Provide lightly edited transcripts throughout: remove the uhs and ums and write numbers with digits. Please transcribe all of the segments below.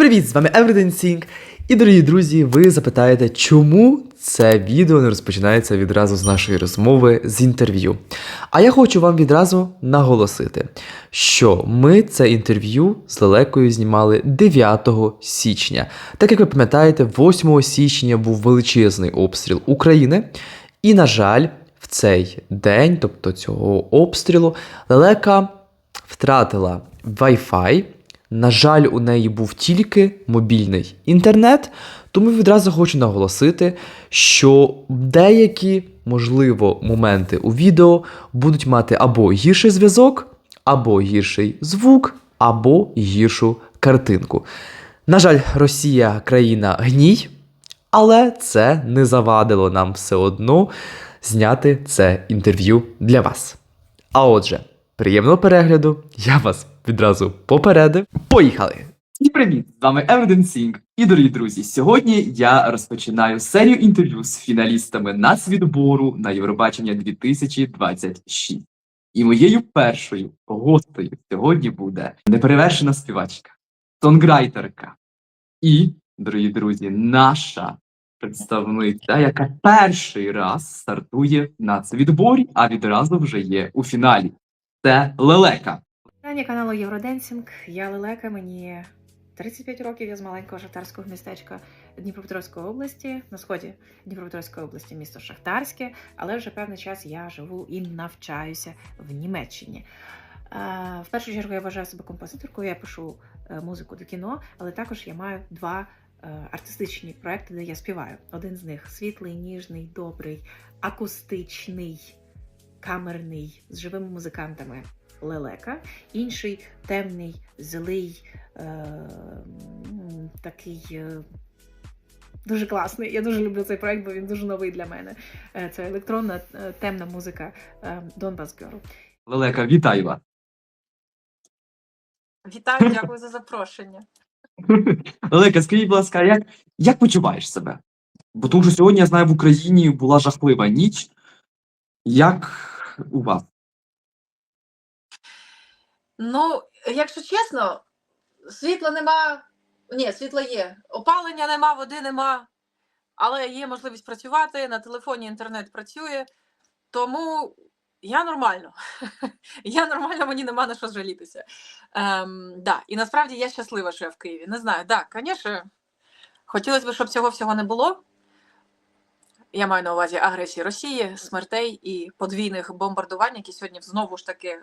Привіт, з вами Everything Sync. І, дорогі друзі, ви запитаєте, чому це відео не розпочинається відразу з нашої розмови, з інтерв'ю. А я хочу вам відразу наголосити, що ми це інтерв'ю з Лелекою знімали 9 січня. Так як ви пам'ятаєте, 8 січня був величезний обстріл України. І, на жаль, в цей день, тобто цього обстрілу, Лелека втратила Wi-Fi. На жаль, у неї був тільки мобільний інтернет, тому відразу хочу наголосити, що деякі, можливо, моменти у відео будуть мати або гірший зв'язок, або гірший звук, або гіршу картинку. На жаль, Росія – країна гній, але це не завадило нам все одно зняти це інтерв'ю для вас. А отже, приємного перегляду, я вас відразу попередив. Поїхали! І привіт! З вами Everything Sync. І, дорогі друзі, сьогодні я розпочинаю серію інтерв'ю з фіналістами нацвідбору на Євробачення 2026. І моєю першою гостею сьогодні буде неперевершена співачка, сонграйтерка і, дорогі друзі, наша представниця, яка перший раз стартує в нацвідборі, а відразу вже є у фіналі. Це Лелека. Вітання каналу Євроденсінг. Я Лелека, мені 35 років, я з маленького шахтарського містечка Дніпропетровської області, на сході Дніпропетровської області, місто Шахтарське, але вже певний час я живу і навчаюся в Німеччині. В першу чергу я вважаю себе композиторкою, я пишу музику до кіно, але також я маю два артистичні проекти, де я співаю. Один з них світлий, ніжний, добрий, акустичний, камерний, з живими музикантами Лелека, інший темний, злий, такий дуже класний. Я дуже люблю цей проект, бо він дуже новий для мене. Це електронна темна музика Donbass Girl. Лелека, вітаю вас! Вітаю, дякую за запрошення. Лелека, скажіть, будь ласка, як почуваєш себе? Бо тому що сьогодні, я знаю, в Україні була жахлива ніч. Як у вас? Ну, якщо чесно, світла нема. Ні, світла є. Опалення нема, води нема, але є можливість працювати, на телефоні інтернет працює, тому я нормально. Я нормально, мені нема на що жалітися. Да. І насправді я щаслива, що я в Києві. Не знаю, так, звісно, хотілося б, щоб цього всього не було. Я маю на увазі агресії Росії, смертей і подвійних бомбардувань, які сьогодні знову ж таки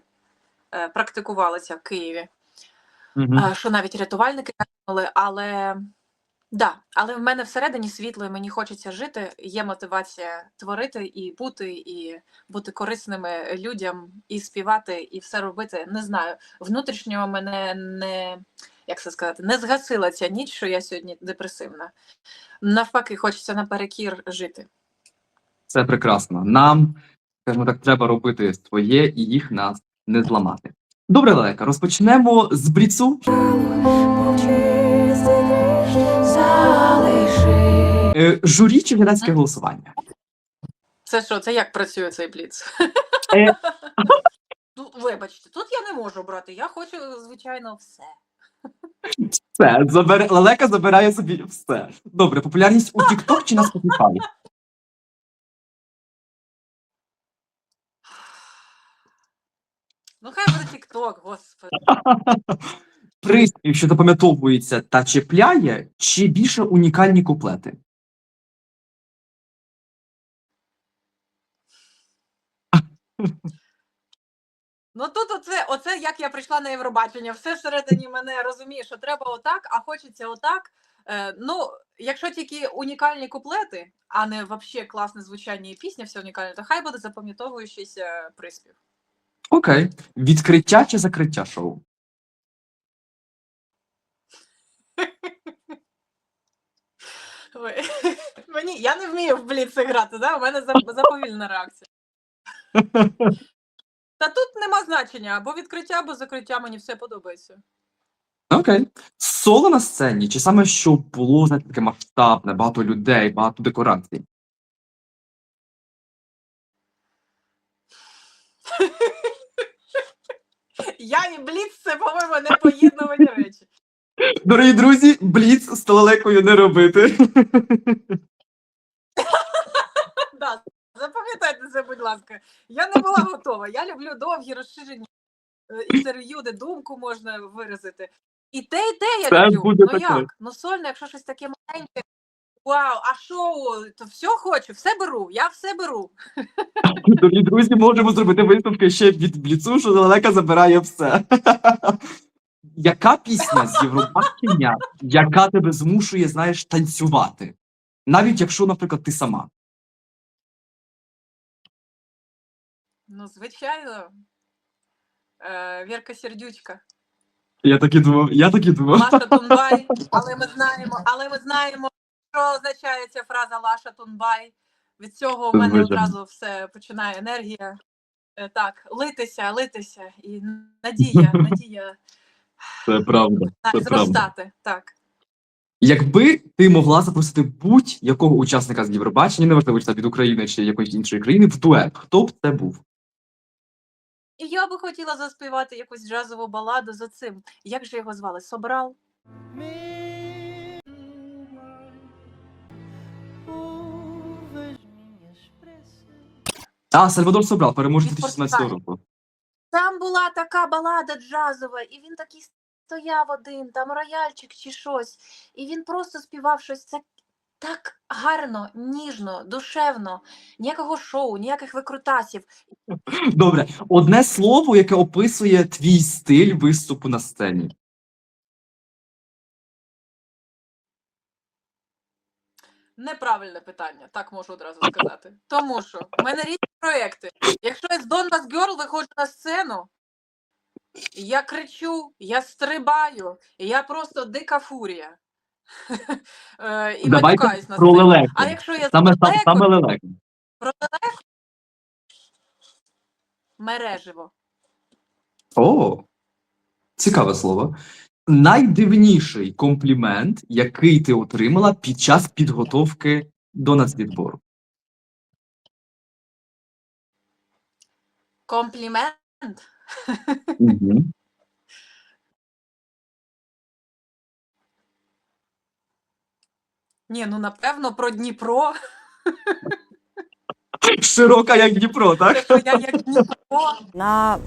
практикувалися в Києві. Що навіть рятувальники казали, але в мене всередині світло, і мені хочеться жити, є мотивація творити і бути корисними людям, і співати, і все робити. Не знаю, внутрішньо мене не згасила ця ніч, що я сьогодні депресивна. Навпаки, хочеться наперекір жити. Це прекрасно. Нам, скажімо так, треба робити своє і їх нас не зламати. Добре, Лелека, розпочнемо з бліцу. Журі чи глядацьке голосування? Це що, це як працює цей бліц? Ну, вибачте, тут я не можу брати, я хочу, звичайно, все. Все, Лелека забирає собі все. Добре, популярність у TikTok чи на Spotify? Ну, хай буде TikTok, господи. Приспів, що запам'ятовується та чіпляє, чи більше унікальні куплети? Ну тут оце як я прийшла на Євробачення, все всередині мене розуміє, що треба отак, а хочеться отак. Ну, якщо тільки унікальні куплети, а не взагалі класне звучання і пісня, все унікальне, то хай буде запам'ятовуючийся приспів. Окей. Відкриття чи закриття шоу? Я не вмію в бліц грати, да? У мене заповільна реакція. Та тут нема значення, або відкриття, або закриття, мені все подобається. Окей. Соло на сцені, чи саме, що було, знаєте, таке масштабне, багато людей, багато декорацій? Я і бліц – це, по-моєму, непоєднувані речі. Дорогі друзі, бліц з лелекою не робити. Да, запам'ятайте це, будь ласка. Я не була готова. Я люблю довгі розширені інтерв'ю, де думку можна виразити. І те я Це люблю. буде Ну таке. як? Ну сольно, якщо щось таке маленьке. Вау, а шоу, то все хочу, все беру, я все беру. Дорогі друзі, можемо зробити висновки ще від бліцу, що лелека забирає все. Яка пісня з Євробачення, яка тебе змушує, знаєш, танцювати? Навіть якщо, наприклад, ти сама. Ну, звичайно. Вірка Сердючка. Я так і думав. Лаша Тунбай, але ми знаємо, що означає ця фраза Лаша Тунбай. Від цього в мене Звичайно. одразу все починає енергія. Так, литися і надія Це правда. зростати. Так. Якби ти могла запросити будь-якого учасника з Євробачення, неважливо, чи це від України чи якоїсь іншої країни, в дует, хто б це був? І я би хотіла заспівати якусь джазову баладу за цим. Як же його звали? Собрал? Сальвадор Собрал, переможець Від 2017 Португалії. року. Там була така балада джазова, і він такий стояв один, там рояльчик чи щось, і він просто співав щось це так гарно, ніжно, душевно, ніякого шоу, ніяких викрутасів. Добре, одне слово, яке описує твій стиль виступу на сцені. Неправильне питання, так можу одразу сказати. Тому що в мене різні проекти. Якщо я з Donbass Girl виходжу на сцену, я кричу, я стрибаю, я просто дика фурія. І Давайте матюкаюсь на про сцені. лелеку. А якщо я Саме з лелека. про лелеку, мереживо. О, цікаве слово. Найдивніший комплімент, який ти отримала під час підготовки до нацвідбору. Комплімент? Мгм. Ні, ну напевно про Дніпро. Широка, як Дніпро, так? Те, що я як Дніпро. Вона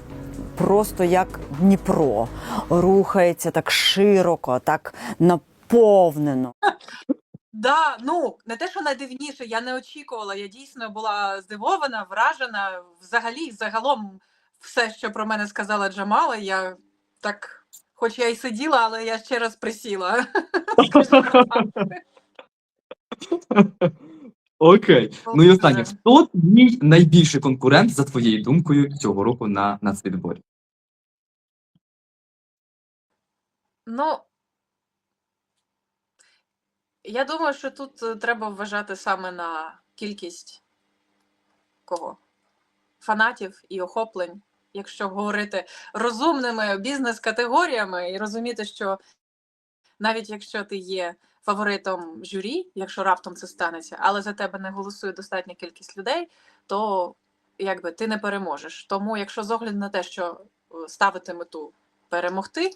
просто як Дніпро, рухається так широко, так наповнено. Да, ну не те, що найдивніше, я не очікувала. Я дійсно була здивована, вражена. Взагалі, загалом, все, що про мене сказала Джамала, я так, хоч я і сиділа, але я ще раз присіла. Скажімо так. Окей. Ну і останнє. Хто твій найбільший конкурент, за твоєю думкою, цього року на нацвідборі? Ну, я думаю, що тут треба вважати саме на кількість кого? Фанатів і охоплень, якщо говорити розумними бізнес-категоріями і розуміти, що навіть якщо ти є фаворитом журі, якщо раптом це станеться, але за тебе не голосує достатня кількість людей, то якби ти не переможеш. Тому, якщо з огляду на те, що ставити мету перемогти,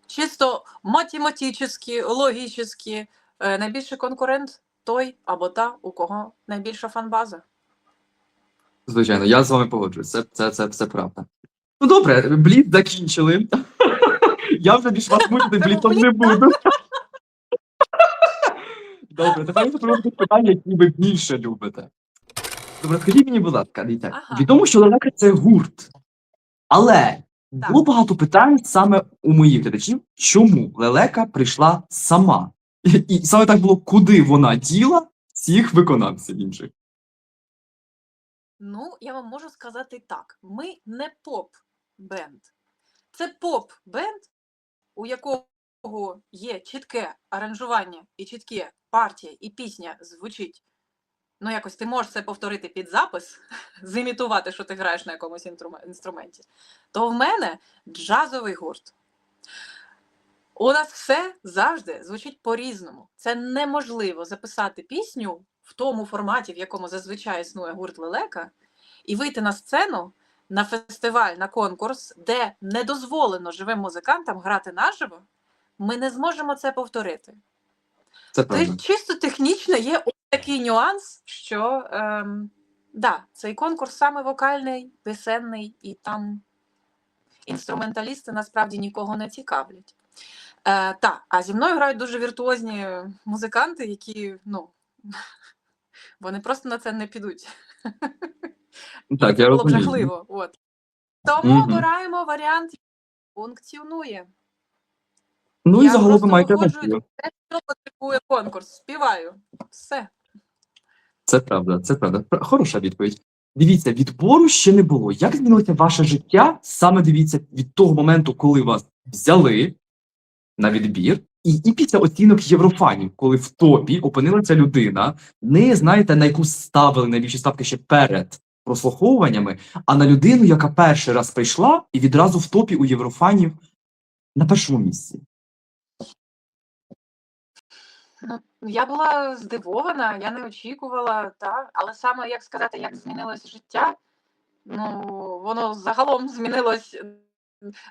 чисто математично, логічно, найбільший конкурент той або та, у кого найбільша фанбаза. Звичайно, я з вами погоджуюсь. Це правда. Ну добре, бліц закінчили. Я вже більш вас мучити бліцом не буду. Добре, тепер запрошую питання, які ви більше любите. Добре, скажіть мені, будь ласка, дивіться. Ага. Відомо, що лелека – це гурт. Але Так. було багато питань саме у моїх глядачів, чому лелека прийшла сама. І саме так було, куди вона діла всіх виконавців інших. Ну, я вам можу сказати так. Ми не поп-бенд. Це поп-бенд, у якого є чітке аранжування і чітке партія, і пісня звучить. Ну, якось ти можеш це повторити під запис, зімітувати, що ти граєш на якомусь інструменті. То в мене джазовий гурт. У нас все завжди звучить по-різному. Це неможливо записати пісню в тому форматі, в якому зазвичай існує гурт лелека, і вийти на сцену, на фестиваль, на конкурс, де не дозволено живим музикантам грати наживо, ми не зможемо це повторити. Це правда. Чисто технічно є ось такий нюанс, що да, цей конкурс саме вокальний, пісенний, і там інструменталісти насправді нікого не цікавлять. А зі мною грають дуже віртуозні музиканти, які, ну, вони просто на це не підуть. Так, Це я було б розумію. жахливо. От. Тому Мгм. обираємо варіант, який функціонує. Ну і Я загалом ви просто маєте виходжу і рацію. те, що потребує конкурс, співаю. Все. Це правда, це правда. Хороша відповідь. Дивіться, відбору ще не було. Як змінилося ваше життя саме, дивіться, від того моменту, коли вас взяли на відбір, і після оцінок єврофанів, коли в топі опинилася людина, не знаєте, на яку ставили найбільші ставки ще перед прослуховуваннями, а на людину, яка перший раз прийшла і відразу в топі у єврофанів на першому місці. Ну, я була здивована, я не очікувала, але саме, як сказати, як змінилось життя, ну, воно загалом змінилось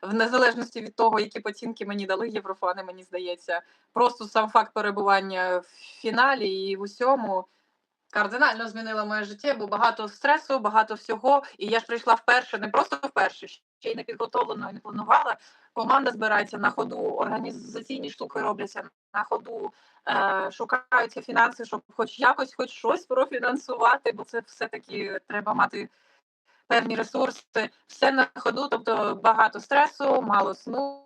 в незалежності від того, які оцінки мені дали єврофани, мені здається. Просто сам факт перебування в фіналі і в усьому кардинально змінило моє життя, бо багато стресу, багато всього. І я ж прийшла вперше, не просто вперше, ще й не підготовлено, і не планувала. Команда збирається на ходу, організаційні штуки робляться на ходу, шукаються фінанси, щоб хоч якось, хоч щось профінансувати, бо це все-таки треба мати певні ресурси, все на ходу, тобто багато стресу, мало сну,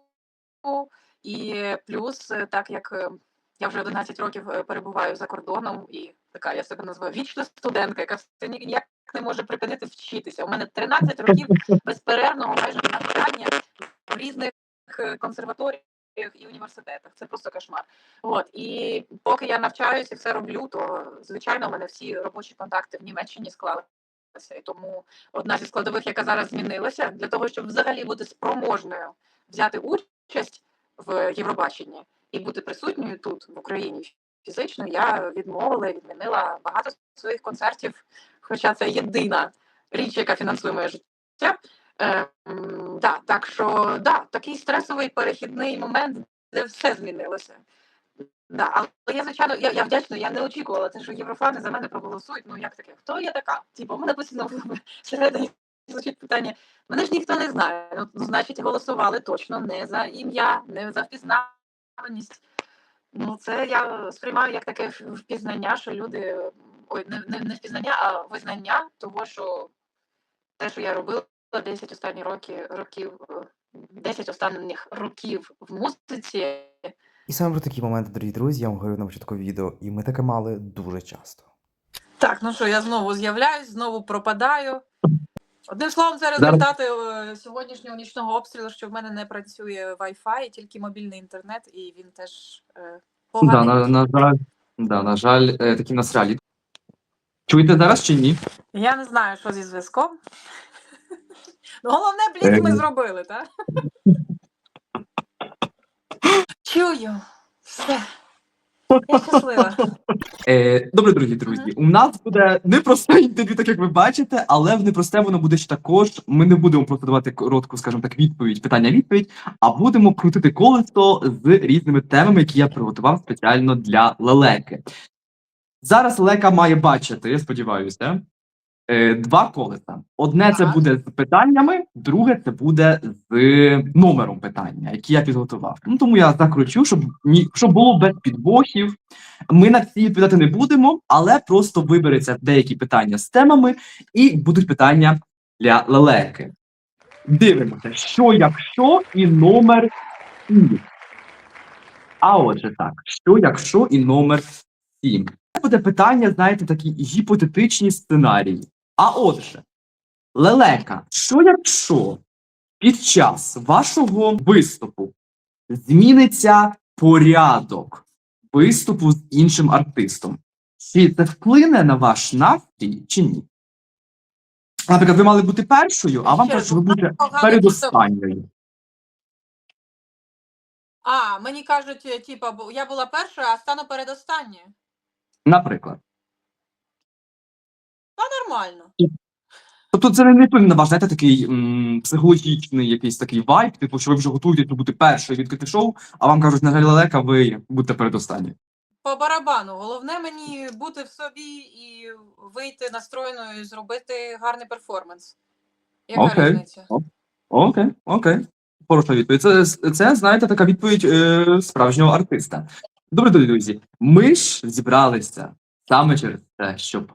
і плюс, так як я вже 11 років перебуваю за кордоном, і така я себе називаю вічна студентка, яка все ніяк не може припинити вчитися. У мене 13 років безперервного майже навчання в різних консерваторіях і університетах. Це просто кошмар. От, і поки я навчаюся і все роблю, то, звичайно, у мене всі робочі контакти в Німеччині склалися. І тому одна зі складових, яка зараз змінилася, для того, щоб взагалі бути спроможною взяти участь в Євробаченні і бути присутньою тут, в Україні, фізично, я відмінила багато своїх концертів, хоча це єдина річ, яка фінансує моє життя. Так що, такий стресовий перехідний момент, де все змінилося. Але я, звичайно, я вдячна, я не очікувала те, що єврофани за мене проголосують. Ну, як таке? Хто я така? У мене постійно всередині звучить питання. Мене ж ніхто не знає. Ну, значить, голосували точно не за ім'я, не за впізнаваність. Ну, це я сприймаю як таке впізнання, що люди... не впізнання, а визнання того, що те, що я робила 10 останніх років в музиці. І саме про такі моменти, дорогі друзі, я вам говорю на початку відео, і ми таке мали дуже часто. Так, ну що, я знову з'являюсь, знову пропадаю. Одним словом, це результати сьогоднішнього нічного обстрілу, що в мене не працює Wi-Fi, тільки мобільний інтернет, і він теж поганий. На жаль, такі в нас реалії. Чуєте зараз чи ні? Я не знаю, що зі зв'язком. Ну, головне, блін, ми зробили, так? Чую. Все. Я щаслива. Добре, дорогі друзі, у нас буде непросте інтерв'ю, так як ви бачите, але в непросте воно буде ще також. Ми не будемо просто давати коротку, скажімо так, питання-відповідь, а будемо крутити колесо з різними темами, які я приготував спеціально для Лелеки. Зараз Лелека має бачити, я сподіваюся, два колеса. Одне це буде з питаннями, друге це буде з номером питання, які я підготував. Ну, тому я закручу, щоб було без підвохів. Ми на всі відповідати не будемо, але просто вибереться деякі питання з темами і будуть питання для Лелеки. Дивимося, що якщо і номер і. А отже так, що якщо і номер 7. Це буде питання, знаєте, такі гіпотетичні сценарії. А отже, Лелека, що якщо під час вашого виступу зміниться порядок виступу з іншим артистом? Чи це вплине на ваш настрій, чи ні? Наприклад, ви мали бути першою, а вам кажуть, що ви будете передостанньою. Мені кажуть, я була першою, а стану передостанньою. Наприклад. Нормально. Тобто це не вплине на ваш, знаєте, такий психологічний якийсь такий вайб, типу, що ви вже готуєтесь бути першою відкрити шоу, а вам кажуть, на жаль, лелека, ви будете передостанні. По барабану. Головне мені бути в собі і вийти настроєною і зробити гарний перформанс. Яка Окей. різниця? Окей. Хороша відповідь. Це, знаєте, така відповідь справжнього артиста. Добре, друзі, ми ж зібралися саме через те, щоб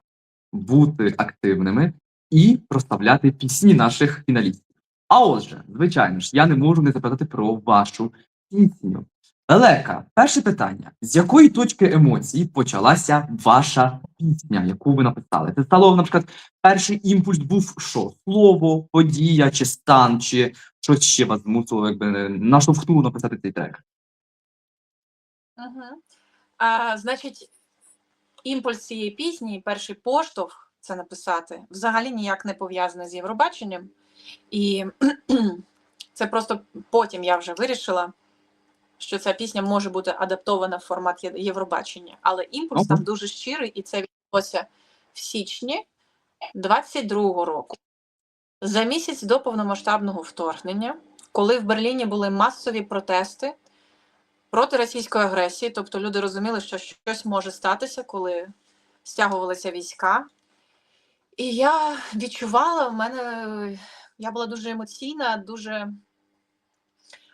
бути активними і прославляти пісні наших фіналістів. А отже, звичайно ж, я не можу не запитати про вашу пісню. Лелека, перше питання. З якої точки емоцій почалася ваша пісня, яку ви написали? Це стало, наприклад, перший імпульс був що? Слово, подія, чи стан, чи щось ще вас змусило, якби наштовхнуло написати цей трек? Угу. Значить, імпульс цієї пісні, перший поштовх це написати, взагалі ніяк не пов'язаний з Євробаченням. І це просто потім я вже вирішила, що ця пісня може бути адаптована в формат Євробачення. Але імпульс там дуже щирий, і це відбулося в січні 22-го року. За місяць до повномасштабного вторгнення, коли в Берліні були масові протести проти російської агресії, тобто люди розуміли, що щось може статися, коли стягувалися війська. І я відчувала, я була дуже емоційна,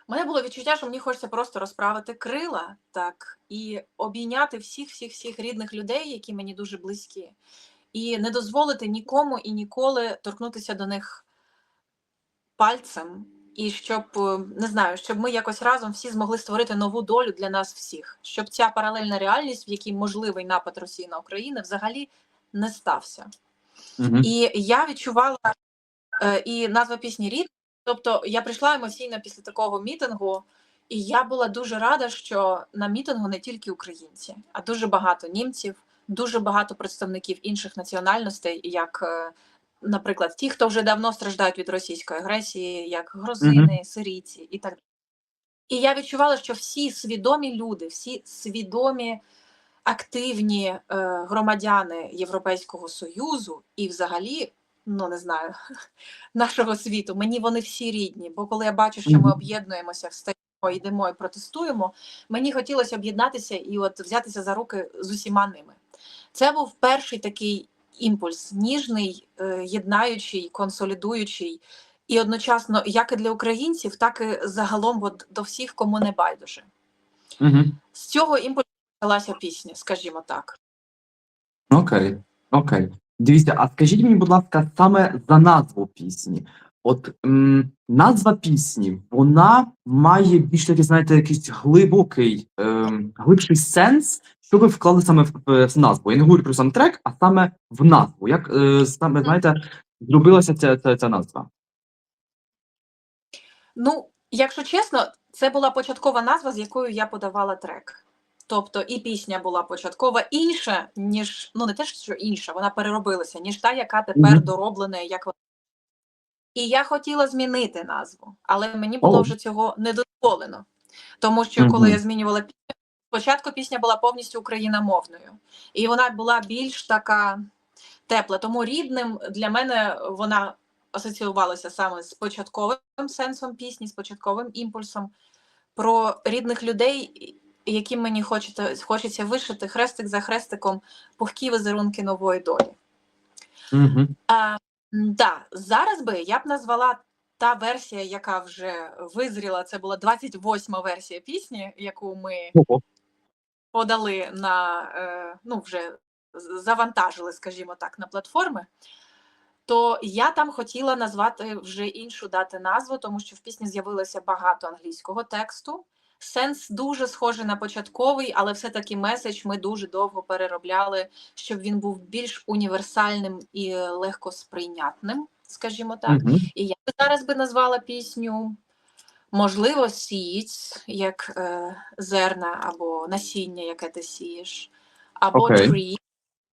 у мене було відчуття, що мені хочеться просто розправити крила, так, і обійняти всіх рідних людей, які мені дуже близькі, і не дозволити нікому і ніколи торкнутися до них пальцем, і щоб, не знаю, щоб ми якось разом всі змогли створити нову долю для нас всіх, щоб ця паралельна реальність, в якій можливий напад Росії на Україну, взагалі не стався. І я відчувала, і назва пісні «Рід», тобто я прийшла емоційно після такого мітингу, і я була дуже рада, що на мітингу не тільки українці, а дуже багато німців, дуже багато представників інших національностей, як, наприклад, ті, хто вже давно страждають від російської агресії, як грузини, сирійці і так далі. І я відчувала, що всі свідомі люди, всі свідомі, активні громадяни Європейського Союзу і взагалі, не знаю, нашого світу, мені вони всі рідні, бо коли я бачу, що ми об'єднуємося, встаємо, йдемо і протестуємо, мені хотілося об'єднатися і от взятися за руки з усіма ними. Це був перший такий імпульс, ніжний, єднаючий, консолідуючий, і одночасно як і для українців, так і загалом до всіх, кому не байдуже. З цього імпульсу почалася пісня, скажімо так. Окей. Дивіться, а скажіть мені, будь ласка, саме за назву пісні. От назва пісні, вона має більш такий, знаєте, якийсь глибший сенс, що ви вклали саме в назву. Я не говорю про сам трек, а саме в назву. Як саме, знаєте, зробилася ця назва? Якщо чесно, це була початкова назва, з якою я подавала трек. Тобто і пісня була початкова інша, ніж, не те, що інша, вона переробилася, ніж та, яка тепер дороблена, як вона. І я хотіла змінити назву, але мені було вже цього не дозволено. Тому що, коли я змінювала пісню, спочатку пісня була повністю україномовною. І вона була більш така тепла. Тому рідним для мене вона асоціювалася саме з початковим сенсом пісні, з початковим імпульсом про рідних людей, яким мені хочеться вишити хрестик за хрестиком пухкі візерунки нової долі. Зараз би я б назвала та версія, яка вже визріла, це була 28-ма версія пісні, яку ми подали вже завантажили, скажімо так, на платформи, то я там хотіла назвати вже іншу дати назву, тому що в пісні з'явилося багато англійського тексту. Сенс дуже схожий на початковий, але все-таки меседж ми дуже довго переробляли, щоб він був більш універсальним і легко сприйнятним, скажімо так. І я зараз би назвала пісню, можливо, seeds, як зерна або насіння, яке ти сієш, або tree,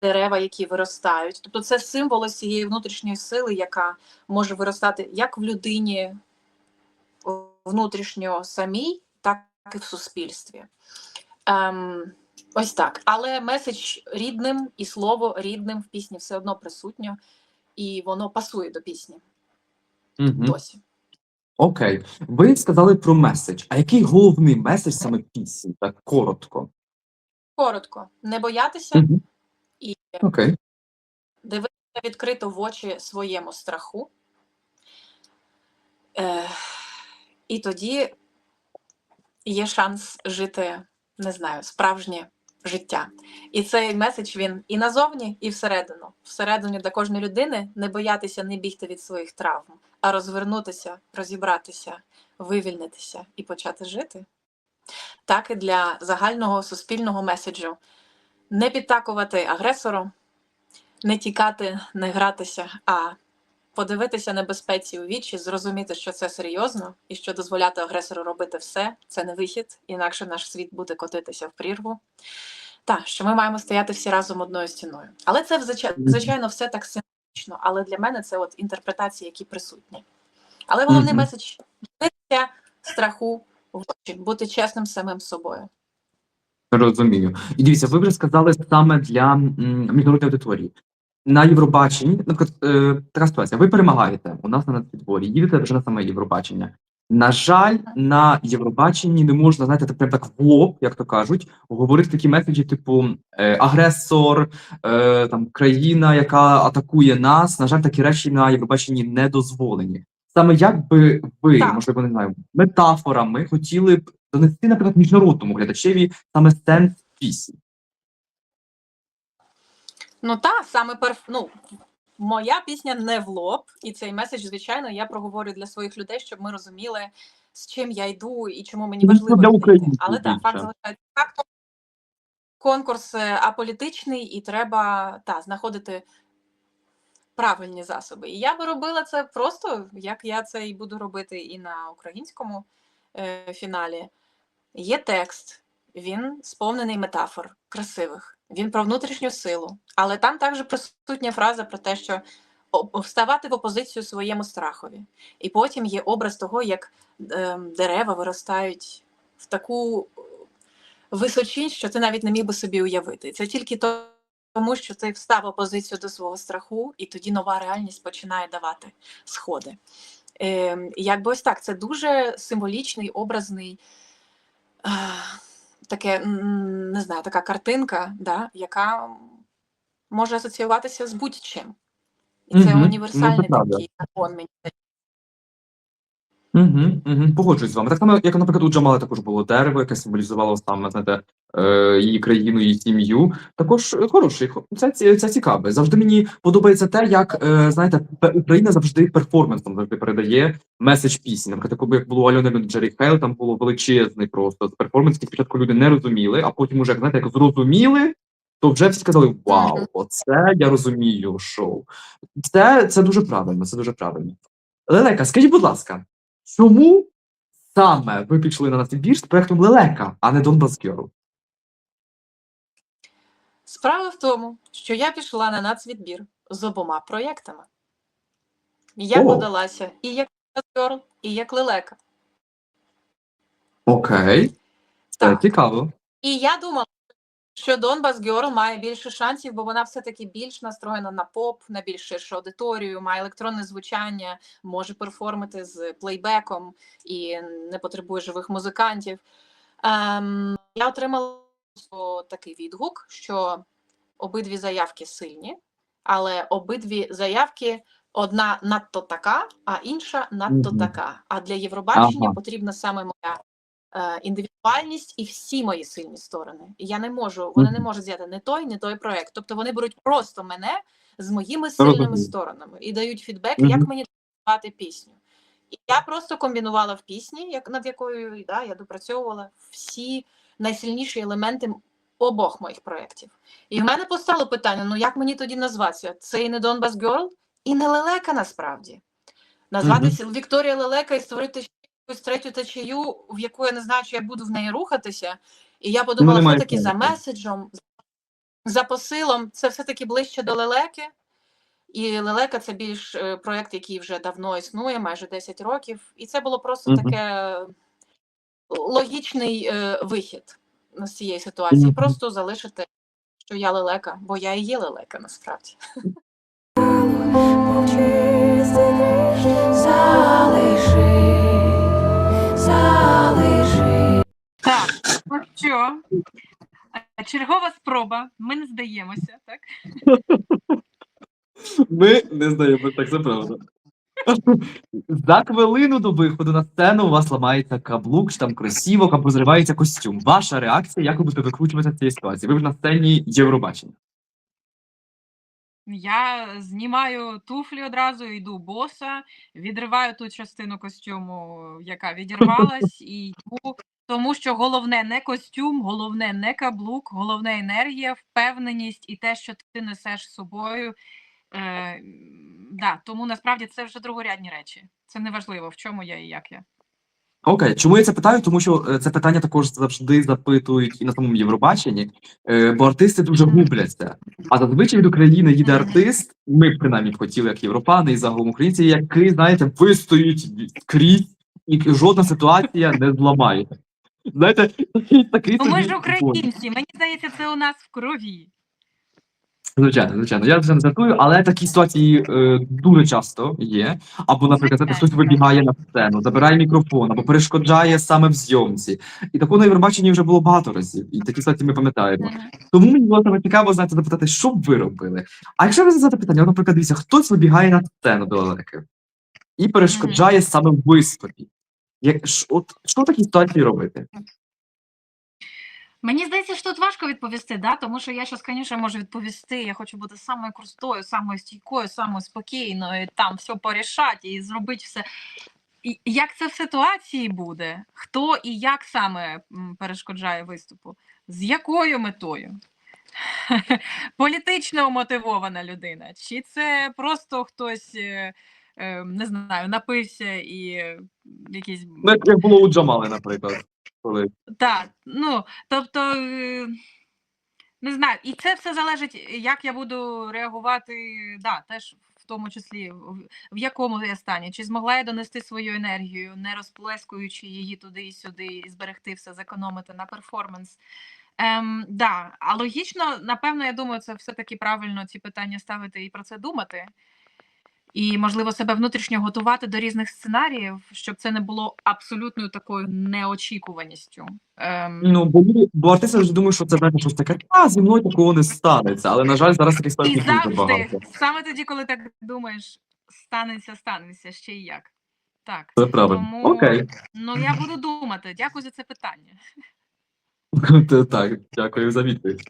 дерева, які виростають. Тобто це символ цієї внутрішньої сили, яка може виростати як в людині внутрішньо самій, так і в суспільстві. Ось так. Але меседж рідним і слово рідним в пісні все одно присутньо. і воно пасує до пісні Мгм. досі. Окей. Ви сказали про меседж. А який головний меседж саме пісні? Так коротко. Коротко, не боятися Мгм. і Окей. дивитися відкрито в очі своєму страху. І тоді є шанс жити, не знаю, справжнє життя. І цей меседж, він і назовні, і всередину. Всередині для кожної людини не боятися, не бігти від своїх травм, а розвернутися, розібратися, вивільнитися і почати жити. Так і для загального суспільного меседжу. Не підтакувати агресору, не тікати, не гратися, а подивитися небезпеці у вічі, зрозуміти, що це серйозно, і що дозволяти агресору робити все – це не вихід, інакше наш світ буде котитися в прірву. Так, що ми маємо стояти всі разом одною стіною. Але це, звичайно, все так символічно, але для мене це от інтерпретації, які присутні. Але головний Мгм. меседж – дивитися страху в очі, бути чесним з самим собою. Розумію. І дивіться, ви вже сказали саме для міжнародної аудиторії. На Євробаченні, наприклад, така ситуація. Ви перемагаєте у нас на нацвідборі, їдете вже на саме Євробачення. На жаль, на Євробаченні не можна, знаєте, так прям так в лоб, як то кажуть, говорити такі меседжі, типу агресор, там країна, яка атакує нас. На жаль, такі речі на Євробаченні не дозволені. Саме як би ви, Так. можливо, не знаю, метафорами хотіли б донести, наприклад, міжнародному глядачеві саме сенс пісні? Ну так, саме моя пісня не в лоб, і цей меседж, звичайно, я проговорю для своїх людей, щоб ми розуміли, з чим я йду і чому мені Ну, важливо для йти. українців Але так, факт більше. залишається фактом. Конкурс аполітичний, і треба знаходити правильні засоби. І я би робила це просто, як я це і буду робити і на українському фіналі. Є текст, він сповнений метафор, красивих. Він про внутрішню силу. Але там також присутня фраза про те, що вставати в опозицію своєму страхові. І потім є образ того, як дерева виростають в таку височінь, що ти навіть не міг би собі уявити. Це тільки тому, що ти встав в опозицію до свого страху, і тоді нова реальність починає давати сходи. Якби ось так, це дуже символічний, образний, не знаю, така картинка, яка може асоціюватися з будь-чим. І це Мгм. універсальний Ну, це правда. такий закон, мені здається. Погоджуюсь з вами. Так само, як, наприклад, у Джамали також було дерево, яке символізувало саме, знаєте, її країну, її сім'ю. Також хороший, це цікаве. Завжди мені подобається те, як, знаєте, Україна завжди перформансом завжди передає меседж пісні. Наприклад, коли як було у Альони Джері Хейл, там було величезний просто перформанс, який спочатку люди не розуміли, а потім уже, знаєте, як зрозуміли, то вже всі сказали: вау, оце я розумію шоу. Це дуже правильно, це дуже правильно. Лелека, скажіть, будь ласка, чому саме ви пішли на нацвідбір з проектом Лелека, а не Donbas Girl? Справа в тому, що я пішла на нацвідбір з обома проєктами. Я подалася і як Girl, і як Лелека. Окей, це Так. цікаво. І я думала, що Donbas Girl має більше шансів, бо вона все-таки більш настроєна на поп, на більш ширшу аудиторію, має електронне звучання, може перформити з плейбеком і не потребує живих музикантів. Я отримала такий відгук, що обидві заявки сильні, але обидві заявки одна надто така, а інша надто така. А для Євробачення потрібна саме моя індивідуальність і всі мої сильні сторони. І я не можу, вони не можуть взяти не той проект. Тобто вони беруть просто мене з моїми сильними сторонами і дають фідбек, як мені співати пісню. І я просто комбінувала в пісні, над якою я допрацьовувала всі найсильніші елементи обох моїх проєктів. І в мене постало питання, як мені тоді назватися? Це і не Donbas Girl, і не Лелека насправді. Назватися Вікторія Лелека і створити якусь третю течію, в яку я не знаю, чи я буду в неї рухатися. І я подумала, все-таки за меседжем, за посилом, це все-таки ближче до Лелеки. І Лелека – це більш проєкт, який вже давно існує, майже 10 років. І це було просто таке логічний вихід з цієї ситуації. Просто залишити, що я Лелека, бо я і є Лелека насправді. Так, ну що? Чергова спроба. Ми не здаємося, так? Ми не здаємо, так це правда. За хвилину до виходу на сцену у вас ламається каблук, чи там кросівок, або зривається костюм. Ваша реакція, як ви будете викручуватися з цієї ситуації? Ви ж на сцені Євробачення. Я знімаю туфлі одразу, йду боса, відриваю ту частину костюму, яка відірвалась, і йду, тому що головне не костюм, головне не каблук, головне енергія, впевненість і те, що ти несеш з собою. Да, тому насправді це вже другорядні речі. Це не важливо, в чому я і як я. Окей, чому я це питаю? Тому що це питання також завжди запитують і на самому Євробаченні, бо артисти дуже губляться. А зазвичай від України їде артист, ми б принаймні б хотіли, як європани і загалом українці, який, знаєте, вистоїть скрізь, і жодна ситуація не зламає. Знаєте, такий Ну ми собі ж українці, мені здається, це у нас в крові. Звичайно, звичайно. Я вже не жартую, але такі ситуації дуже часто є. Або, наприклад, знаєте, хтось вибігає на сцену, забирає мікрофон, або перешкоджає саме в зйомці. І такого на Євробаченні вже було багато разів. І такі ситуації ми пам'ятаємо. Тому мені було саме цікаво, знаєте, запитати, що б ви робили. А якщо ви задати питання, от, наприклад, дивіться, хтось вибігає на сцену до Олеки і перешкоджає саме в виступі. Що в такій ситуації робити? Мені здається, що тут важко відповісти, да? Тому що я зараз, звісно, можу відповісти. Я хочу бути самою простою, самою стійкою, самою спокійною, і там все порішати і зробити все. І як це в ситуації буде? Хто і як саме перешкоджає виступу? З якою метою? Політично мотивована людина? Чи це просто хтось, не знаю, напився і якісь... Ну, як було у Джамали, наприклад. Коли... Так, ну, тобто, не знаю, і це все залежить, як я буду реагувати, да, теж в тому числі, в якому я стані. Чи змогла я донести свою енергію, не розплескуючи її туди і сюди, і зберегти все, зекономити на перформанс. Да, а логічно, напевно, я думаю, це все-таки правильно ці питання ставити і про це думати. І, можливо, себе внутрішньо готувати до різних сценаріїв, щоб це не було абсолютною такою неочікуваністю. Ну, бо артисти вже думають, що це знаєте, щось таке, зі мною такого не станеться. Але, на жаль, зараз таких І ситуацій дуже завжди, багато. саме тоді, коли так думаєш, станеться, ще й як. Так, Це правильно. тому, Окей. ну, я буду думати. Дякую за це питання. Так, дякую за відповідь.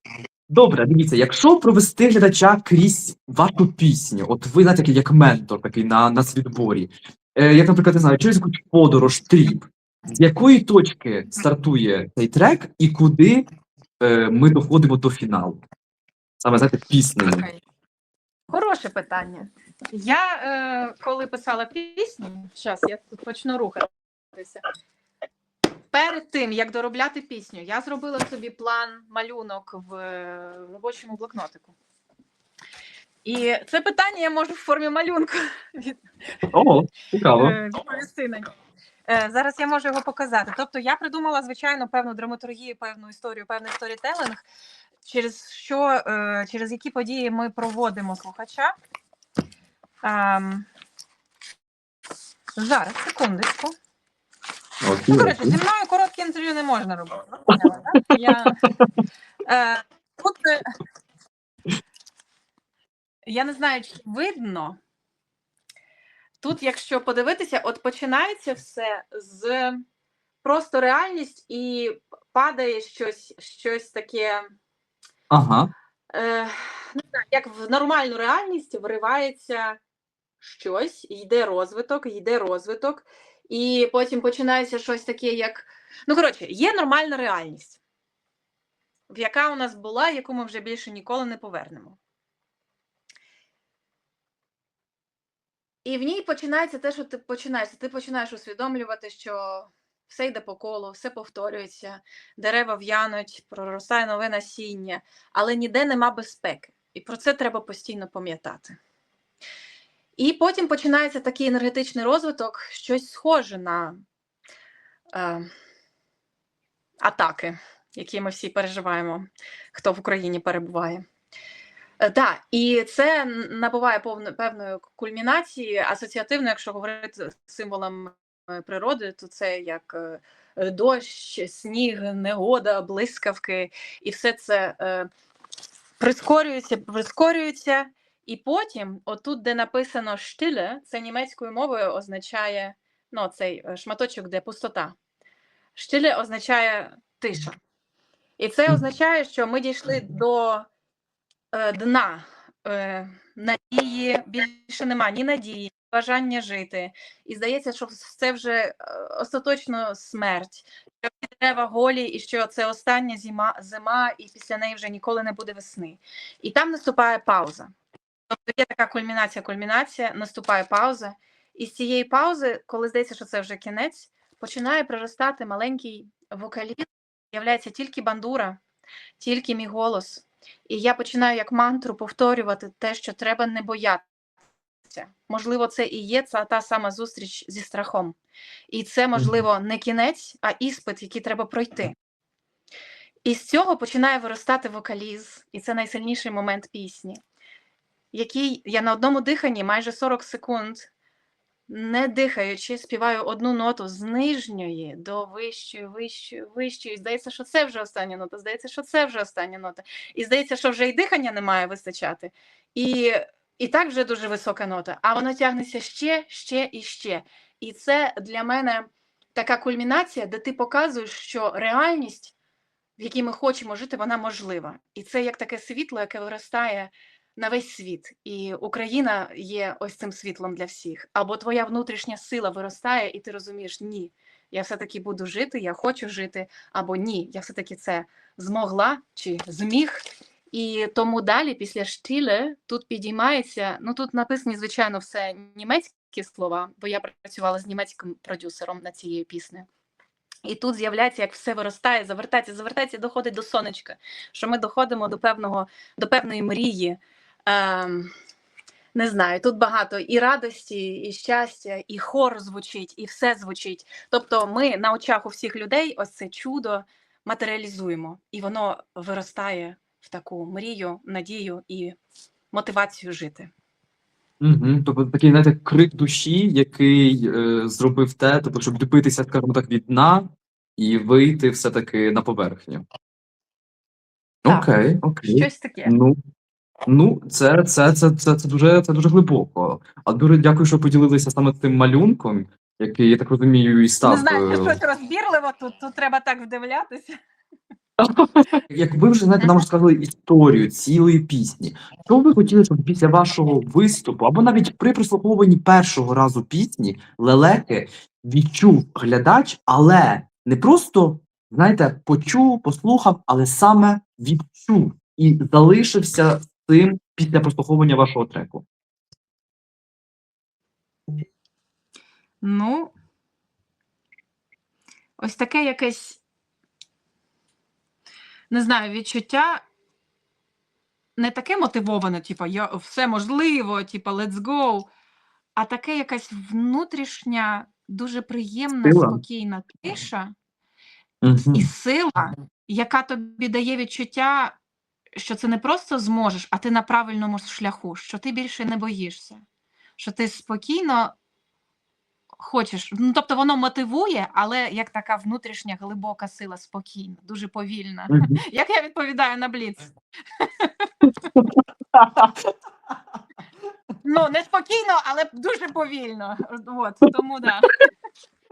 Добре, дивіться, якщо провести глядача крізь вашу пісню, от ви, знаєте, як ментор такий на світборі, як, наприклад, не знаю, через якусь подорож, тріп, з якої точки стартує цей трек і куди ми доходимо до фіналу? Саме, знаєте, піснею. Окей. Хороше питання. Я, коли писала пісню, зараз я тут почну рухатися. Перед тим, як доробляти пісню, я зробила собі план, малюнок в робочому блокнотику. І це питання я можу в формі малюнку О, цікаво. відповісти на нього. Зараз я можу його показати. Тобто я придумала, звичайно, певну драматургію, певну історію, певний сторітелинг, через які події ми проводимо слухача. Зараз, секундочку. Ну, коротше, зі мною коротке інтерв'ю не можна робити. Поняла, так? Тут, я не знаю, чи видно. Тут, якщо подивитися, от починається все з просто реальність і падає щось таке, Ага. не знаю, як в нормальну реальність вривається щось, йде розвиток, і потім починається щось таке, як... Ну, коротше, є нормальна реальність, яка у нас була, яку ми вже більше ніколи не повернемо. І в ній починається те, що ти починаєш. Ти починаєш усвідомлювати, що все йде по колу, все повторюється, дерева в'януть, проростає нове насіння, але ніде нема безпеки. І про це треба постійно пам'ятати. І потім починається такий енергетичний розвиток, щось схоже на атаки, які ми всі переживаємо, хто в Україні перебуває. Так, і це набуває певної кульмінації асоціативно, якщо говорити символом природи, то це як дощ, сніг, негода, блискавки, і все це прискорюється, і потім, отут, де написано «stille», це німецькою мовою означає, ну, цей шматочок, де пустота. «Stille» означає тиша. І це означає, що ми дійшли до дна, надії, більше нема ні надії, ні бажання жити. І здається, що це вже остаточно смерть, що всі дерева голі, і що це остання зима, і після неї вже ніколи не буде весни. І там наступає пауза. Тобто є така кульмінація, наступає пауза. І з цієї паузи, коли здається, що це вже кінець, починає проростати маленький вокаліст, з'являється тільки бандура, тільки мій голос. І я починаю як мантру повторювати те, що треба не боятися. Можливо, це і є та сама зустріч зі страхом. І це, можливо, не кінець, а іспит, який треба пройти. І з цього починає виростати вокаліз, і це найсильніший момент пісні, який я на одному диханні майже 40 секунд, не дихаючи, співаю одну ноту з нижньої до вищої. І здається, що це вже остання нота, здається, що це вже остання нота. І здається, що вже і дихання не має вистачати. І так вже дуже висока нота, а воно тягнеться ще і ще. І це для мене така кульмінація, де ти показуєш, що реальність, в якій ми хочемо жити, вона можлива. І це як таке світло, яке виростає на весь світ. І Україна є ось цим світлом для всіх. Або твоя внутрішня сила виростає, і ти розумієш, ні, я все-таки буду жити, я хочу жити, або ні, я все-таки це змогла чи зміг. І тому далі, після «Stille», тут підіймається, ну тут написані, звичайно, все німецькі слова, бо я працювала з німецьким продюсером над цією піснею. І тут з'являється, як все виростає, завертається, доходить до сонечка, що ми доходимо до певної мрії. Не знаю, тут багато і радості, і щастя, і хор звучить, і все звучить. Тобто ми на очах у всіх людей ось це чудо матеріалізуємо, і воно виростає в таку мрію, надію і мотивацію жити. Тобто такий, знаєте, крик душі, який зробив те, тобто, щоб добитися, скажімо так, від дна і вийти все-таки на поверхню. Так. Окей. Щось таке. Ну, це дуже глибоко. А дуже дякую, що поділилися саме цим малюнком, який, я так розумію, і став. Не знаю, чи щось розбірливо, тут треба так вдивлятися. Як ви вже, знаєте, нам розказали історію цілої пісні, що ви хотіли, щоб після вашого виступу, або навіть при прослуховуванні першого разу пісні «Лелеки» відчув глядач, але не просто, знаєте, почув, послухав, але саме відчув і залишився з цим після прослуховування вашого треку? Ну, ось таке якесь, не знаю, відчуття не таке мотивоване, типу, все можливо, типу, let's go, а таке якась внутрішня, дуже приємна, Сила? спокійна тиша Мгм. і сила, яка тобі дає відчуття, що це не просто зможеш, а ти на правильному шляху, що ти більше не боїшся, що ти спокійно хочеш. Ну, тобто воно мотивує, але як така внутрішня глибока сила, спокійна, дуже повільна. Мгм. Як я відповідаю на бліц? Ну, не спокійно, але дуже повільно. От, тому да.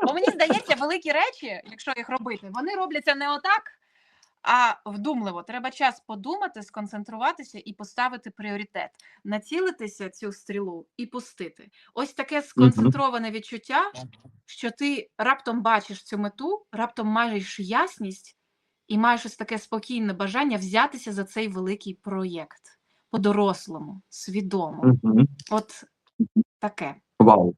Бо мені здається, великі речі, якщо їх робити, вони робляться не отак, а вдумливо. Треба час подумати, сконцентруватися і поставити пріоритет. Націлитися цю стрілу і пустити. Ось таке сконцентроване відчуття, що ти раптом бачиш цю мету, раптом маєш ясність і маєш ось таке спокійне бажання взятися за цей великий проєкт. По-дорослому, свідомо. Мгм. От таке. Вау.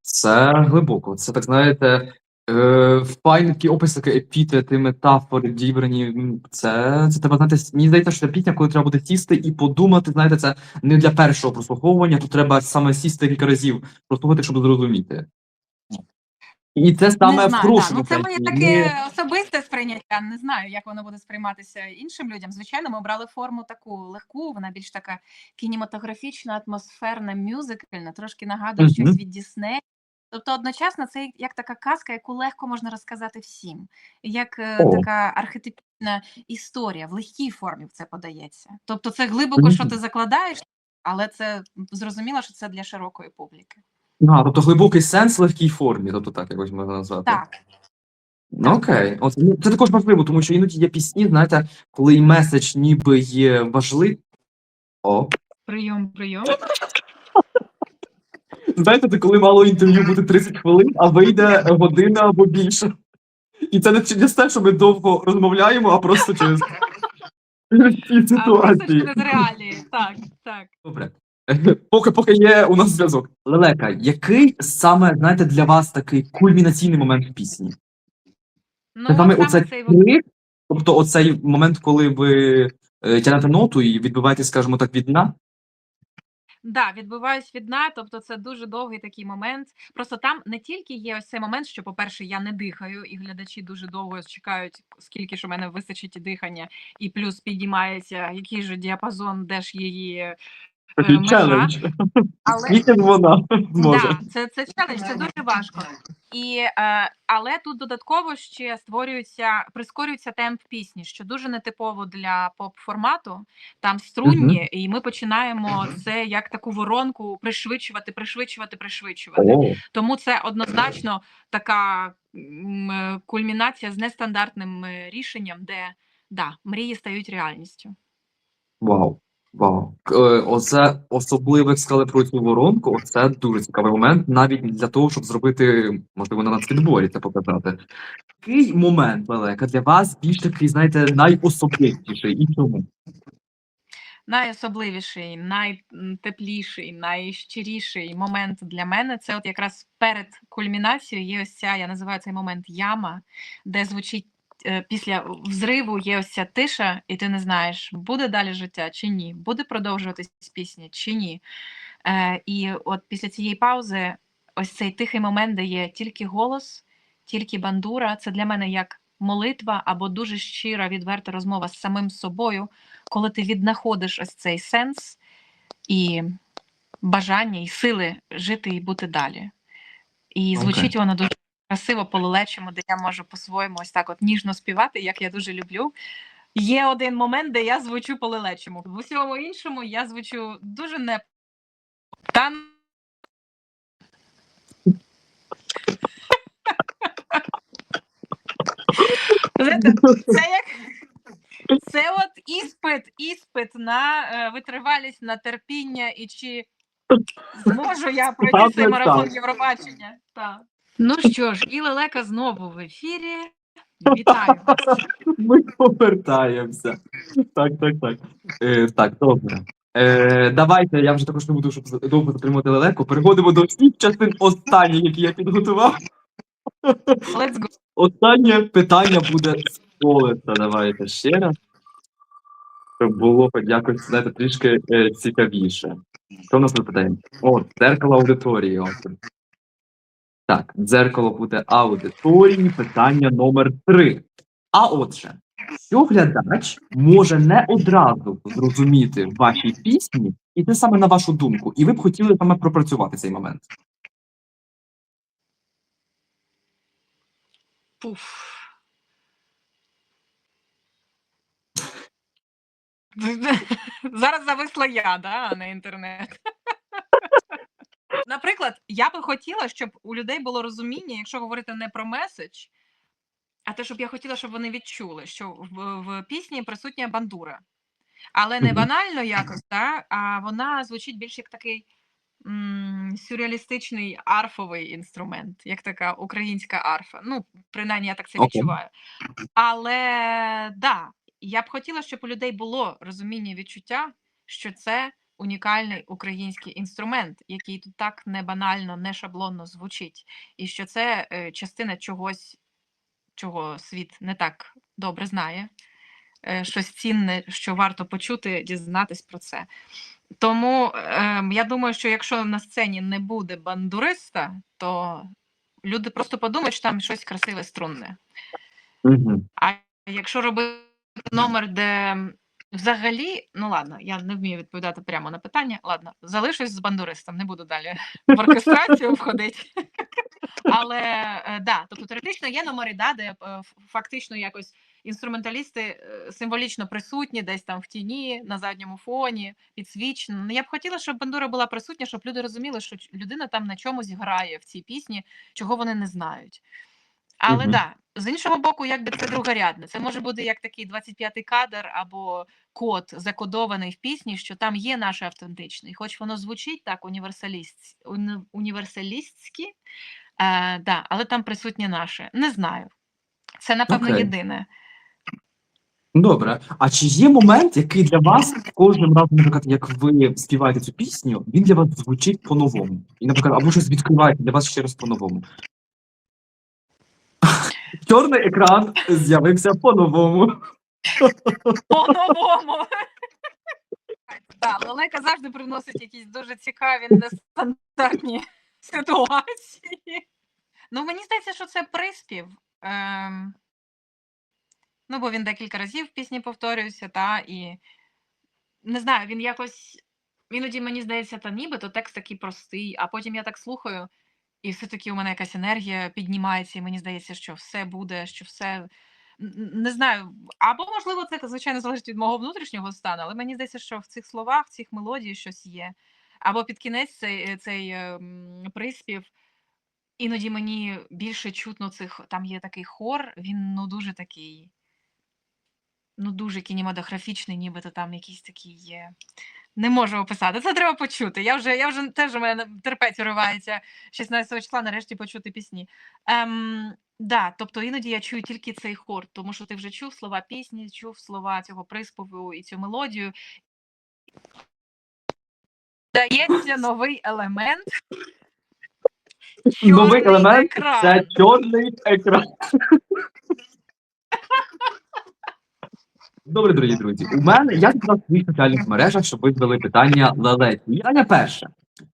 Це глибоко. Це, так знаєте, файний такий опис, такий епітети, метафори, дібрані. Це треба, знаєте, мені здається, що це пісня, коли треба буде сісти і подумати, знаєте, це не для першого прослуховування, тут треба саме сісти кілька разів, прослухати, щоб зрозуміти. І це Не саме в знаю, да. хорошому Ну це моє сенсі. таке особисте сприйняття. Не знаю, як воно буде сприйматися іншим людям. Звичайно, ми обрали форму таку легку, вона більш така кінематографічна, атмосферна, мюзикальна, трошки нагадує щось Мгм. від Діснея. Тобто одночасно це як така казка, яку легко можна розказати всім. Як О. така архетипічна історія в легкій формі це подається. Тобто це глибоко, що ти закладаєш, але це зрозуміло, що це для широкої публіки. Тобто глибокий сенс в легкій формі, тобто так якось можна назвати. Так. Ну, окей. Це також важливо, тому що іноді є пісні, знаєте, коли і меседж ніби є важливий. Прийом. Знаєте, це коли мало інтерв'ю буде 30 хвилин, а вийде година або більше. І це не через те, що ми довго розмовляємо, а просто через ці А просто ситуації. через реалії. Так. Добре. Поки є у нас зв'язок. Лелека, який саме, знаєте, для вас такий кульмінаційний момент в пісні? Ну, Це саме от оцей цей клик, тобто оцей момент, коли ви тянете ноту і відбиваєтесь, скажімо так, від дна? Да, відбиваюсь від дна, тобто це дуже довгий такий момент. Просто там не тільки є ось цей момент, що, по-перше, я не дихаю, і глядачі дуже довго чекають, скільки ж у мене вистачить дихання, і плюс підіймається, який же діапазон, де ж її Такий межа. челендж. Але Скільки вона зможе? да, це челендж, це дуже важко. Але тут додатково ще прискорюється темп пісні, що дуже нетипово для поп-формату. Там струнні, і ми починаємо це як таку воронку пришвидшувати. О, Тому це однозначно така кульмінація з нестандартним рішенням, де мрії стають реальністю. вау. Оце особливо, як сказали про цю воронку, оце дуже цікавий момент, навіть для того, щоб зробити, можливо, на нацвідборі це показати. Який момент, Лелека, для вас більш такий, знаєте, найособистіший і чому? Найособливіший, найтепліший, найщиріший момент для мене це от якраз перед кульмінацією є ось ця, я називаю цей момент яма, де звучить після взриву є ось ця тиша, і ти не знаєш, буде далі життя чи ні, буде продовжуватись пісня чи ні. І от після цієї паузи ось цей тихий момент, де є тільки голос, тільки бандура, це для мене як молитва або дуже щира, відверта розмова з самим собою, коли ти віднаходиш ось цей сенс і бажання, і сили жити і бути далі. І звучить воно дуже красиво по-лелечому, де я можу по-своєму ось так от ніжно співати, як я дуже люблю. Є один момент, де я звучу по-лелечому. В усьому іншому я звучу дуже не Це от іспит на витривалість, на терпіння і чи зможу я пройти цей марафон Євробачення. Так. Ну що ж, і Лелека знову в ефірі. Вітаю вас. Ми повертаємося. Так. Так, добре. Давайте, я вже також не буду, щоб довго затримувати Лелеку. Переходимо до всіх частин останніх, які я підготував. Let's go. Останнє питання буде з Колеса. Давайте ще раз. Щоб було якось, знаєте, трішки цікавіше. Що в нас ми питаємо? Дзеркало аудиторії. Так, дзеркало буде аудиторії, питання номер 3. А отже, що глядач може не одразу зрозуміти в вашій пісні, і це саме на вашу думку, і ви б хотіли саме пропрацювати цей момент? Пуф. Зараз зависла я, а не інтернет. Наприклад, я би хотіла, щоб у людей було розуміння, якщо говорити не про меседж, а те, щоб я хотіла, щоб вони відчули, що в пісні присутня бандура. Але не банально якось, а вона звучить більш як такий сюрреалістичний арфовий інструмент, як така українська арфа. Ну, принаймні, я так це відчуваю. Але, я б хотіла, щоб у людей було розуміння і відчуття, що це унікальний український інструмент, який тут так не банально, не шаблонно звучить. І що це частина чогось, чого світ не так добре знає. Щось цінне, що варто почути, дізнатись про це. Тому я думаю, що якщо на сцені не буде бандуриста, то люди просто подумають, що там щось красиве струнне. Угу. А якщо робити номер, де взагалі, ну ладно, я не вмію відповідати прямо на питання. Ладно, залишусь з бандуристом, не буду далі в оркестрацію входити. Але да, тобто теоретично є номери, да, де фактично якось інструменталісти символічно присутні, десь там в тіні, на задньому фоні, підсвічено. Я б хотіла, щоб бандура була присутня, щоб люди розуміли, що людина там на чомусь грає в цій пісні, чого вони не знають. Але Мгм. да, з іншого боку, якби це другорядне. Це може бути як такий 25-й кадр або код закодований в пісні, що там є наше автентичне. І хоч воно звучить так універсалістськи, да, але там присутнє наше. Не знаю. Це, напевно, Окей. єдине. Добре. А чи є момент, який для вас кожним разом, наприклад, як ви співаєте цю пісню, він для вас звучить по-новому? І, наприклад, або щось відкриваєте для вас ще раз по-новому? Чорний екран з'явився по-новому. По-новому. Так, Лелека завжди приносить якісь дуже цікаві, нестандартні ситуації. Ну, мені здається, що це приспів. Ну, бо він декілька разів в пісні повторюється, і не знаю, він якось іноді мені здається, та нібито текст такий простий, а потім я так слухаю, і все-таки у мене якась енергія піднімається, і мені здається, що все буде, що все. Не знаю, або, можливо, це, звичайно, залежить від мого внутрішнього стану, але мені здається, що в цих словах, в цих мелодіях щось є. Або під кінець цей приспів, іноді мені більше чутно там є такий хор, він дуже такий, дуже кінематографічний, нібито там якийсь такий є. Не можу описати. Це треба почути. Я вже теж у мене терпець уривається 16 числа нарешті почути пісні. Да, тобто іноді я чую тільки цей хор, тому що ти вже чув слова пісні, чув слова цього приспіву і цю мелодію. Дається новий елемент. Новий Чорний елемент екран. це чорний екран. Добре, дорогі друзі. Я зібрав в своїх соціальних мережах, щоб ви задали питання Лелекі. І Аня перша.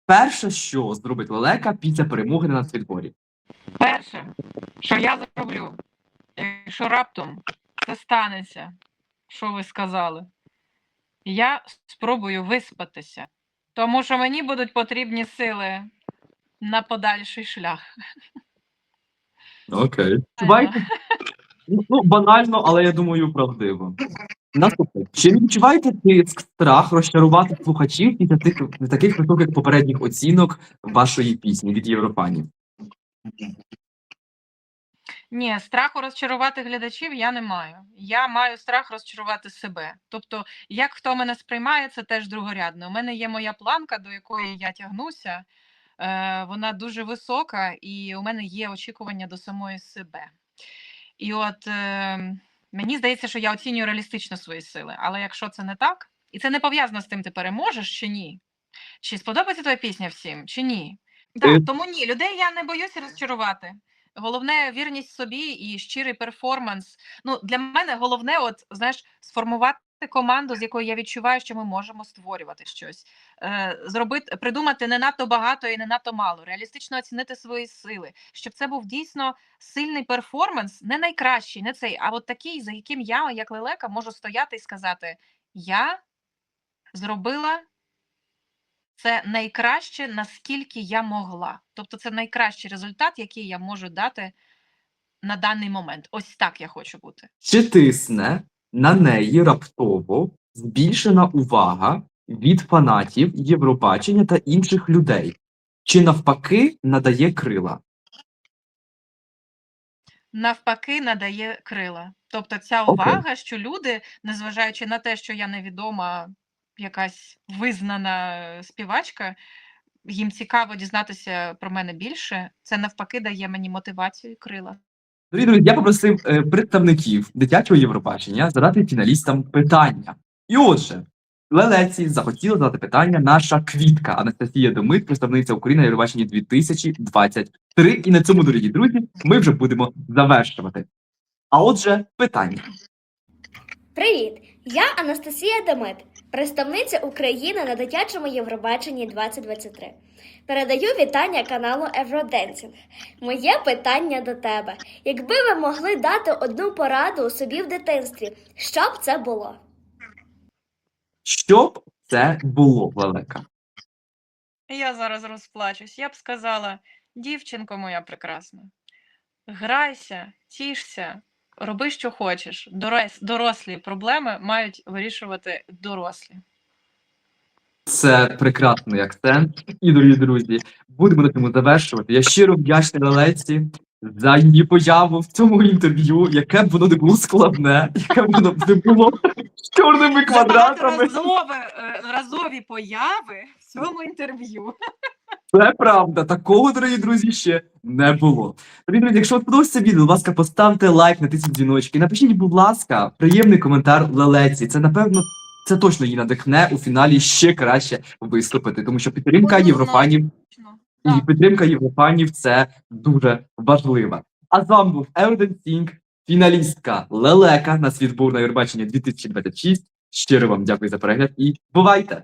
Перше, що зробить Лелека після перемоги на нацвідборі? Перше, що я зроблю, якщо раптом це станеться, що ви сказали, я спробую виспатися, тому що мені будуть потрібні сили на подальший шлях. Окей. Відчуваєте? Ну, банально, але я думаю, правдиво. Наступне. Чи не відчуваєте тиск, страх розчарувати слухачів після таких високих попередніх оцінок вашої пісні від Європанів? Ні, страху розчарувати глядачів я не маю. Я маю страх розчарувати себе. Тобто, як хто мене сприймає, це теж другорядно. У мене є моя планка, до якої я тягнуся. Вона дуже висока, і у мене є очікування до самої себе. І от мені здається, що я оцінюю реалістично свої сили. Але якщо це не так, і це не пов'язано з тим, ти переможеш чи ні, чи сподобається твоя пісня всім, чи ні. Так, тому ні, людей я не боюся розчарувати. Головне вірність собі і щирий перформанс. Ну, для мене головне, сформувати команду, з якою я відчуваю, що ми можемо створювати щось. Придумати не надто багато і не надто мало, реалістично оцінити свої сили, щоб це був дійсно сильний перформанс, не найкращий, не цей, а от такий, за яким я, як Лелека, можу стояти і сказати: я зробила це найкраще, наскільки я могла. Тобто це найкращий результат, який я можу дати на даний момент. Ось так я хочу бути. Чи тисне на неї раптово збільшена увага від фанатів Євробачення та інших людей? Чи навпаки надає крила? Навпаки, надає крила. Тобто ця Окей. увага, що люди, незважаючи на те, що я невідома якась визнана співачка, їм цікаво дізнатися про мене більше, це навпаки дає мені мотивацію і крила. Дорогі друзі, я попросив представників дитячого Євробачення задати фіналістам питання. І отже, Лелеці захотіла задати питання наша квітка Анастасія Домит, представниця України на Євробаченні 2023. І на цьому, дорогі друзі, ми вже будемо завершувати. А отже, питання. Привіт! Я Анастасія Демит, Представниця України на дитячому Євробаченні 2023. Передаю вітання каналу Евроденсінг. Моє питання до тебе. Якби ви могли дати одну пораду собі в дитинстві, що б це було? Щоб це було, Лелека? Я зараз розплачусь. Я б сказала, дівчинко моя прекрасна, грайся, тішся, роби, що хочеш. Дорослі проблеми мають вирішувати дорослі. Це прекрасний акцент. І, дорогі друзі, будемо на цьому завершувати. Я щиро вдячний Лелеці за її появу в цьому інтерв'ю, яке б воно не було складне, яке б воно не було чорними квадратами. Разові появи в цьому інтерв'ю. Це правда, такого, дорогі друзі, ще не було. Дорогі друзі, якщо вам сподобалося це відео, будь ласка, поставте лайк, натисніть дзвіночки. Напишіть, будь ласка, приємний коментар Лелеці. Це, напевно, це точно її надихне у фіналі ще краще виступити, тому що підтримка Однозначно. єврофанів і Так. підтримка єврофанів – це дуже важливо. А з вами був Евроденсінг, фіналістка Лелека на світбур на Євробачення 2026. Щиро вам дякую за перегляд і бувайте!